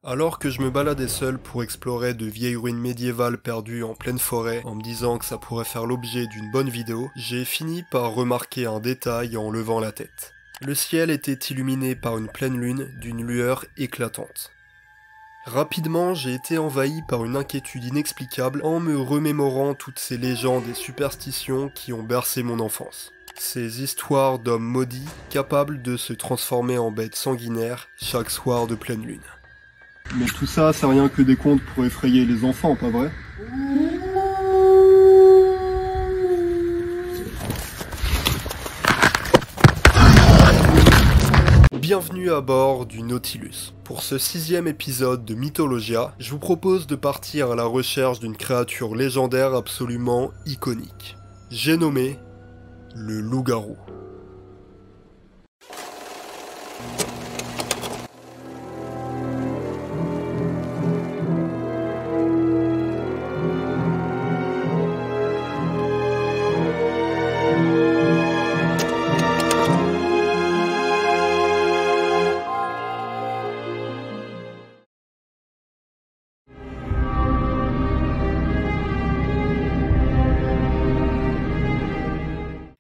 Alors que je me baladais seul pour explorer de vieilles ruines médiévales perdues en pleine forêt en me disant que ça pourrait faire l'objet d'une bonne vidéo, j'ai fini par remarquer un détail en levant la tête. Le ciel était illuminé par une pleine lune d'une lueur éclatante. Rapidement, j'ai été envahi par une inquiétude inexplicable en me remémorant toutes ces légendes et superstitions qui ont bercé mon enfance. Ces histoires d'hommes maudits capables de se transformer en bêtes sanguinaires chaque soir de pleine lune. Mais tout ça, c'est rien que des contes pour effrayer les enfants, pas vrai? Bienvenue à bord du Nautilus. Pour ce 6e épisode de Mythologia, je vous propose de partir à la recherche d'une créature légendaire absolument iconique. J'ai nommé le loup-garou.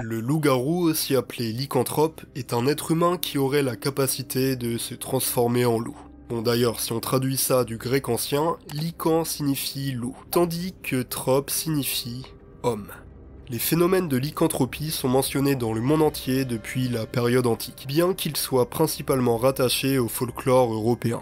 Le loup-garou, aussi appelé lycanthrope, est un être humain qui aurait la capacité de se transformer en loup. Bon d'ailleurs, si on traduit ça du grec ancien, lycan signifie loup, tandis que trope signifie homme. Les phénomènes de lycanthropie sont mentionnés dans le monde entier depuis la période antique, bien qu'ils soient principalement rattachés au folklore européen.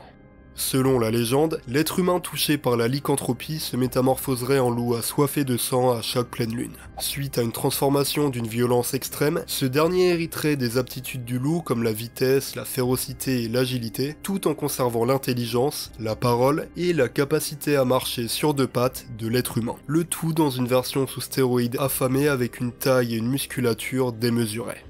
Selon la légende, l'être humain touché par la lycanthropie se métamorphoserait en loup assoiffé de sang à chaque pleine lune. Suite à une transformation d'une violence extrême, ce dernier hériterait des aptitudes du loup comme la vitesse, la férocité et l'agilité, tout en conservant l'intelligence, la parole et la capacité à marcher sur deux pattes de l'être humain. Le tout dans une version sous stéroïdes affamée avec une taille et une musculature démesurées.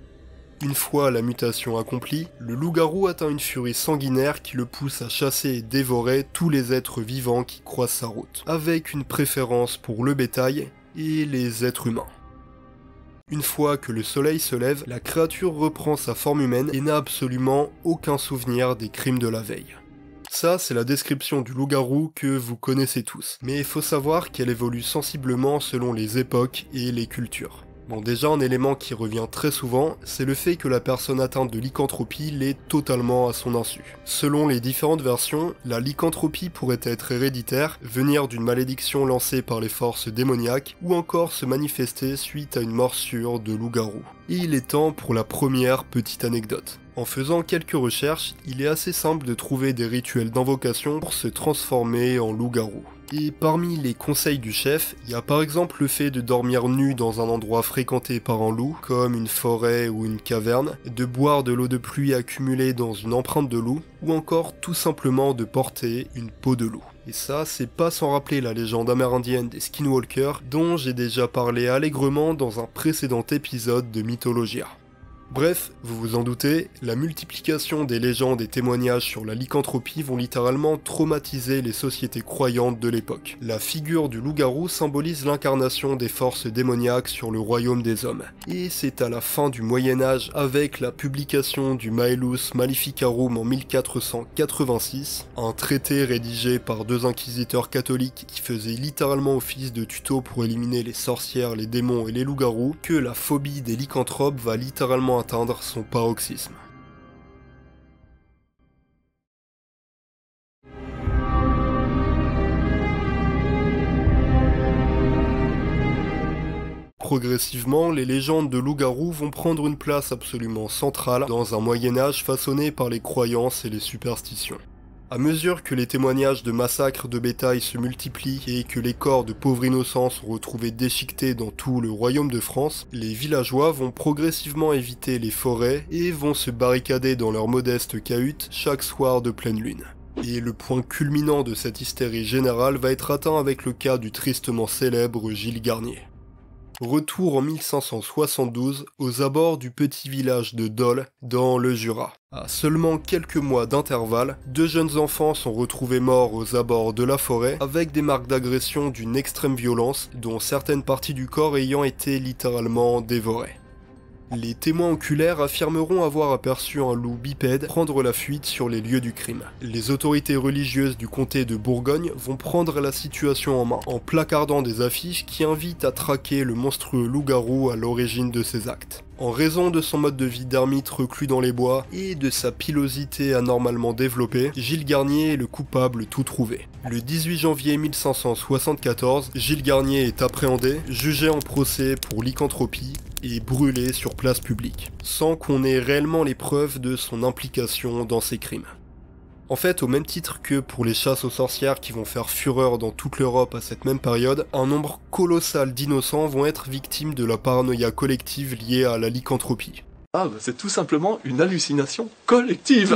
Une fois la mutation accomplie, le loup-garou atteint une furie sanguinaire qui le pousse à chasser et dévorer tous les êtres vivants qui croisent sa route, avec une préférence pour le bétail et les êtres humains. Une fois que le soleil se lève, la créature reprend sa forme humaine et n'a absolument aucun souvenir des crimes de la veille. Ça, c'est la description du loup-garou que vous connaissez tous, mais il faut savoir qu'elle évolue sensiblement selon les époques et les cultures. Bon, déjà un élément qui revient très souvent, c'est le fait que la personne atteinte de lycanthropie l'est totalement à son insu. Selon les différentes versions, la lycanthropie pourrait être héréditaire, venir d'une malédiction lancée par les forces démoniaques, ou encore se manifester suite à une morsure de loup-garou. Et il est temps pour la première petite anecdote. En faisant quelques recherches, il est assez simple de trouver des rituels d'invocation pour se transformer en loup-garou. Et parmi les conseils du chef, il y a par exemple le fait de dormir nu dans un endroit fréquenté par un loup, comme une forêt ou une caverne, de boire de l'eau de pluie accumulée dans une empreinte de loup, ou encore tout simplement de porter une peau de loup. Et ça, c'est pas sans rappeler la légende amérindienne des skinwalkers, dont j'ai déjà parlé allègrement dans un précédent épisode de Mythologia. Bref, vous vous en doutez, la multiplication des légendes et témoignages sur la lycanthropie vont littéralement traumatiser les sociétés croyantes de l'époque. La figure du loup-garou symbolise l'incarnation des forces démoniaques sur le royaume des hommes. Et c'est à la fin du Moyen-Âge, avec la publication du Maelus Maleficarum en 1486, un traité rédigé par deux inquisiteurs catholiques qui faisaient littéralement office de tuto pour éliminer les sorcières, les démons et les loups-garous, que la phobie des lycanthropes va littéralement atteindre son paroxysme. Progressivement, les légendes de loup-garou vont prendre une place absolument centrale dans un Moyen-Âge façonné par les croyances et les superstitions. À mesure que les témoignages de massacres de bétail se multiplient et que les corps de pauvres innocents sont retrouvés déchiquetés dans tout le royaume de France, les villageois vont progressivement éviter les forêts et vont se barricader dans leurs modestes cahutes chaque soir de pleine lune. Et le point culminant de cette hystérie générale va être atteint avec le cas du tristement célèbre Gilles Garnier. Retour en 1572 aux abords du petit village de Dole dans le Jura. À seulement quelques mois d'intervalle, deux jeunes enfants sont retrouvés morts aux abords de la forêt avec des marques d'agression d'une extrême violence dont certaines parties du corps ayant été littéralement dévorées. Les témoins oculaires affirmeront avoir aperçu un loup bipède prendre la fuite sur les lieux du crime. Les autorités religieuses du comté de Bourgogne vont prendre la situation en main, en placardant des affiches qui invitent à traquer le monstrueux loup-garou à l'origine de ces actes. En raison de son mode de vie d'ermite reclus dans les bois et de sa pilosité anormalement développée, Gilles Garnier est le coupable tout trouvé. Le 18 janvier 1574, Gilles Garnier est appréhendé, jugé en procès pour lycanthropie et brûlé sur place publique, sans qu'on ait réellement les preuves de son implication dans ces crimes. En fait, au même titre que pour les chasses aux sorcières qui vont faire fureur dans toute l'Europe à cette même période, un nombre colossal d'innocents vont être victimes de la paranoïa collective liée à la lycanthropie. Ah, bah c'est tout simplement une hallucination collective.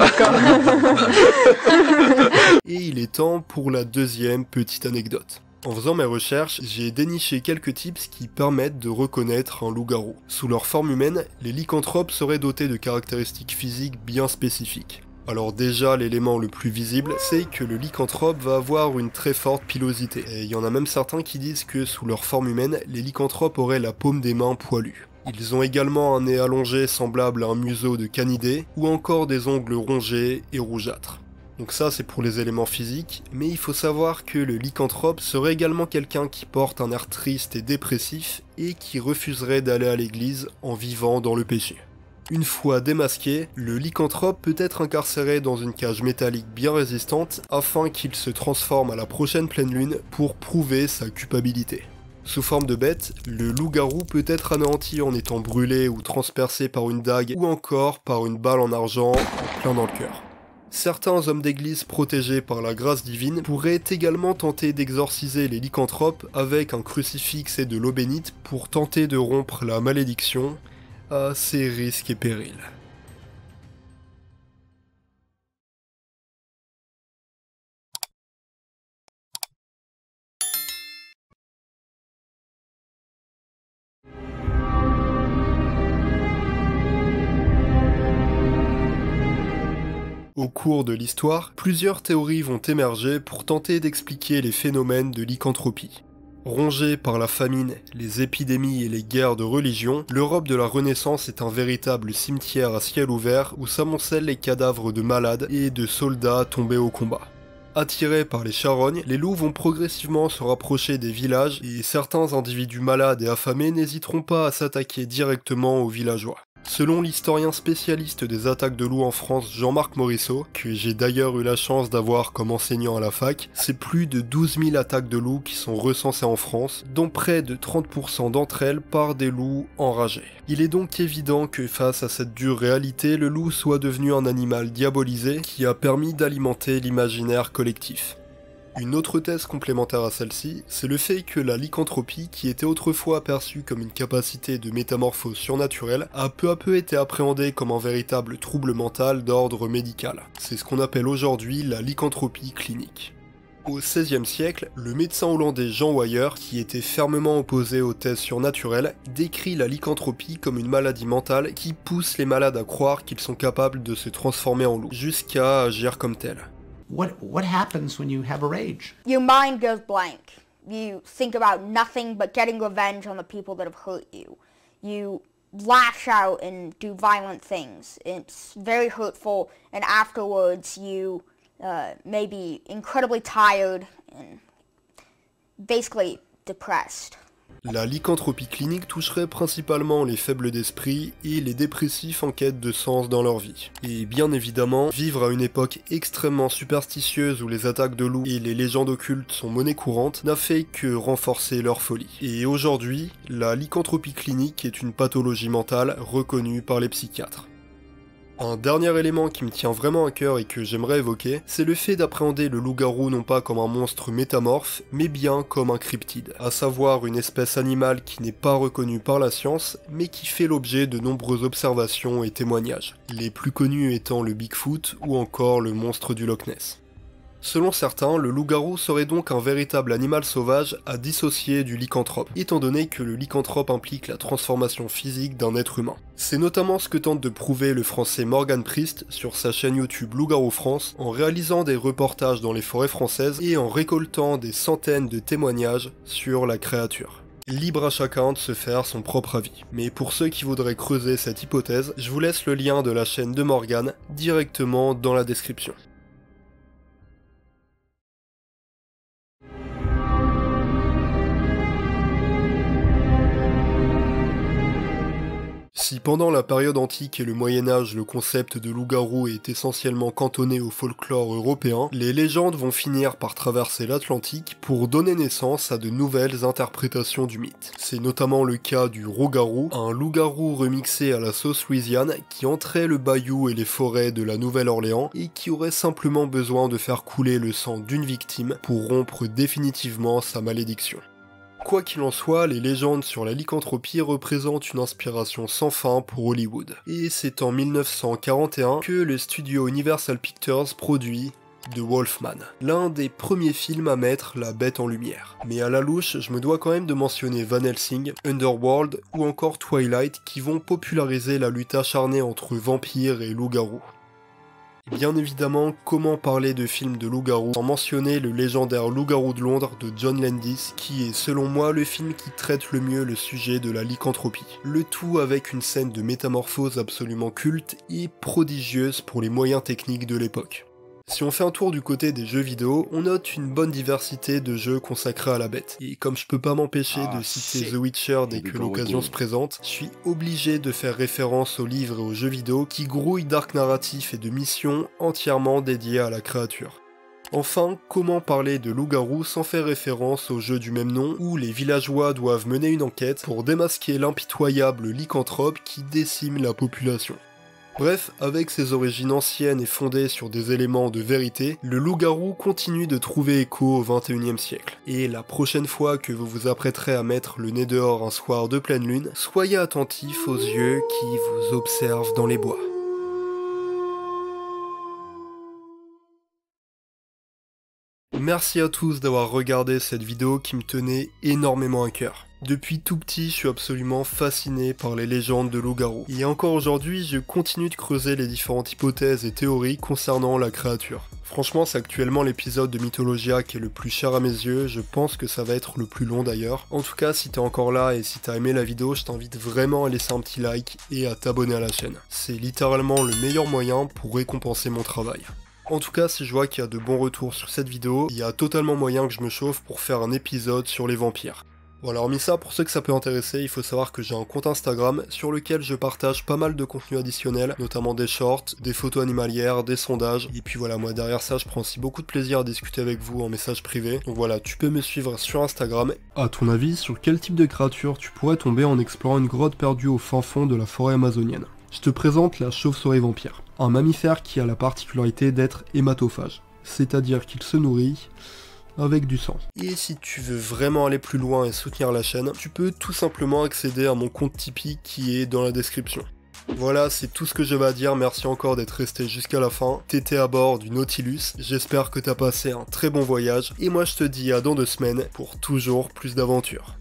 Et il est temps pour la deuxième petite anecdote. En faisant mes recherches, j'ai déniché quelques tips qui permettent de reconnaître un loup-garou. Sous leur forme humaine, les lycanthropes seraient dotés de caractéristiques physiques bien spécifiques. Alors déjà, l'élément le plus visible, c'est que le lycanthrope va avoir une très forte pilosité. Et il y en a même certains qui disent que sous leur forme humaine, les lycanthropes auraient la paume des mains poilue. Ils ont également un nez allongé semblable à un museau de canidé, ou encore des ongles rongés et rougeâtres. Donc ça c'est pour les éléments physiques, mais il faut savoir que le lycanthrope serait également quelqu'un qui porte un air triste et dépressif, et qui refuserait d'aller à l'église en vivant dans le péché. Une fois démasqué, le lycanthrope peut être incarcéré dans une cage métallique bien résistante afin qu'il se transforme à la prochaine pleine lune pour prouver sa culpabilité. Sous forme de bête, le loup-garou peut être anéanti en étant brûlé ou transpercé par une dague ou encore par une balle en argent en plein dans le cœur. Certains hommes d'église protégés par la grâce divine pourraient également tenter d'exorciser les lycanthropes avec un crucifix et de l'eau bénite pour tenter de rompre la malédiction, à ses risques et périls. Au cours de l'histoire, plusieurs théories vont émerger pour tenter d'expliquer les phénomènes de lycanthropie. Rongée par la famine, les épidémies et les guerres de religion, l'Europe de la Renaissance est un véritable cimetière à ciel ouvert où s'amoncellent les cadavres de malades et de soldats tombés au combat. Attirés par les charognes, les loups vont progressivement se rapprocher des villages et certains individus malades et affamés n'hésiteront pas à s'attaquer directement aux villageois. Selon l'historien spécialiste des attaques de loups en France Jean-Marc Morisseau, que j'ai d'ailleurs eu la chance d'avoir comme enseignant à la fac, c'est plus de 12 000 attaques de loups qui sont recensées en France, dont près de 30% d'entre elles par des loups enragés. Il est donc évident que face à cette dure réalité, le loup soit devenu un animal diabolisé qui a permis d'alimenter l'imaginaire collectif. Une autre thèse complémentaire à celle-ci, c'est le fait que la lycanthropie, qui était autrefois perçue comme une capacité de métamorphose surnaturelle, a peu à peu été appréhendée comme un véritable trouble mental d'ordre médical. C'est ce qu'on appelle aujourd'hui la lycanthropie clinique. Au XVIe siècle, le médecin hollandais Jean Weyer, qui était fermement opposé aux thèses surnaturelles, décrit la lycanthropie comme une maladie mentale qui pousse les malades à croire qu'ils sont capables de se transformer en loup, jusqu'à agir comme tels. What happens when you have a rage? Your mind goes blank. You think about nothing but getting revenge on the people that have hurt you. You lash out and do violent things. It's very hurtful, and afterwards you may be incredibly tired and basically depressed. La lycanthropie clinique toucherait principalement les faibles d'esprit et les dépressifs en quête de sens dans leur vie. Et bien évidemment, vivre à une époque extrêmement superstitieuse où les attaques de loups et les légendes occultes sont monnaie courante n'a fait que renforcer leur folie. Et aujourd'hui, la lycanthropie clinique est une pathologie mentale reconnue par les psychiatres. Un dernier élément qui me tient vraiment à cœur et que j'aimerais évoquer, c'est le fait d'appréhender le loup-garou non pas comme un monstre métamorphe, mais bien comme un cryptide, à savoir une espèce animale qui n'est pas reconnue par la science, mais qui fait l'objet de nombreuses observations et témoignages, les plus connus étant le Bigfoot ou encore le monstre du Loch Ness. Selon certains, le loup-garou serait donc un véritable animal sauvage à dissocier du lycanthrope, étant donné que le lycanthrope implique la transformation physique d'un être humain. C'est notamment ce que tente de prouver le français Morgan Priest sur sa chaîne YouTube Loup-garou France, en réalisant des reportages dans les forêts françaises et en récoltant des centaines de témoignages sur la créature. Libre à chacun de se faire son propre avis. Mais pour ceux qui voudraient creuser cette hypothèse, je vous laisse le lien de la chaîne de Morgan directement dans la description. Si pendant la période antique et le Moyen-Âge, le concept de loup-garou est essentiellement cantonné au folklore européen, les légendes vont finir par traverser l'Atlantique pour donner naissance à de nouvelles interprétations du mythe. C'est notamment le cas du roux-garou, un loup-garou remixé à la sauce louisiane qui entrait le bayou et les forêts de la Nouvelle-Orléans et qui aurait simplement besoin de faire couler le sang d'une victime pour rompre définitivement sa malédiction. Quoi qu'il en soit, les légendes sur la lycanthropie représentent une inspiration sans fin pour Hollywood. Et c'est en 1941 que le studio Universal Pictures produit The Wolfman, l'un des premiers films à mettre la bête en lumière. Mais à la louche, je me dois quand même de mentionner Van Helsing, Underworld ou encore Twilight qui vont populariser la lutte acharnée entre vampires et loups-garous. Bien évidemment, comment parler de films de loup-garou sans mentionner le légendaire Loup-garou de Londres de John Landis, qui est selon moi le film qui traite le mieux le sujet de la lycanthropie. Le tout avec une scène de métamorphose absolument culte et prodigieuse pour les moyens techniques de l'époque. Si on fait un tour du côté des jeux vidéo, on note une bonne diversité de jeux consacrés à la bête. Et comme je peux pas m'empêcher de citer The Witcher dès que l'occasion se présente, je suis obligé de faire référence aux livres et aux jeux vidéo qui grouillent d'arcs narratifs et de missions entièrement dédiées à la créature. Enfin, comment parler de loup-garou sans faire référence au jeu du même nom où les villageois doivent mener une enquête pour démasquer l'impitoyable lycanthrope qui décime la population. Bref, avec ses origines anciennes et fondées sur des éléments de vérité, le loup-garou continue de trouver écho au XXIe siècle. Et la prochaine fois que vous vous apprêterez à mettre le nez dehors un soir de pleine lune, soyez attentifs aux yeux qui vous observent dans les bois. Merci à tous d'avoir regardé cette vidéo qui me tenait énormément à cœur. Depuis tout petit, je suis absolument fasciné par les légendes de loup-garou. Et encore aujourd'hui, je continue de creuser les différentes hypothèses et théories concernant la créature. Franchement, c'est actuellement l'épisode de Mythologia qui est le plus cher à mes yeux, je pense que ça va être le plus long d'ailleurs. En tout cas, si t'es encore là et si t'as aimé la vidéo, je t'invite vraiment à laisser un petit like et à t'abonner à la chaîne. C'est littéralement le meilleur moyen pour récompenser mon travail. En tout cas, si je vois qu'il y a de bons retours sur cette vidéo, il y a totalement moyen que je me chauffe pour faire un épisode sur les vampires. Voilà, hormis ça, pour ceux que ça peut intéresser, il faut savoir que j'ai un compte Instagram sur lequel je partage pas mal de contenu additionnel, notamment des shorts, des photos animalières, des sondages, et puis voilà, moi derrière ça, je prends aussi beaucoup de plaisir à discuter avec vous en message privé. Donc voilà, tu peux me suivre sur Instagram. À ton avis, sur quel type de créature tu pourrais tomber en explorant une grotte perdue au fin fond de la forêt amazonienne? Je te présente la chauve-souris vampire, un mammifère qui a la particularité d'être hématophage, c'est-à-dire qu'il se nourrit avec du sang. Et si tu veux vraiment aller plus loin et soutenir la chaîne, tu peux tout simplement accéder à mon compte Tipeee qui est dans la description. Voilà, c'est tout ce que j'avais à dire, merci encore d'être resté jusqu'à la fin. T'étais à bord du Nautilus, j'espère que t'as passé un très bon voyage, et moi je te dis à dans 2 semaines pour toujours plus d'aventures.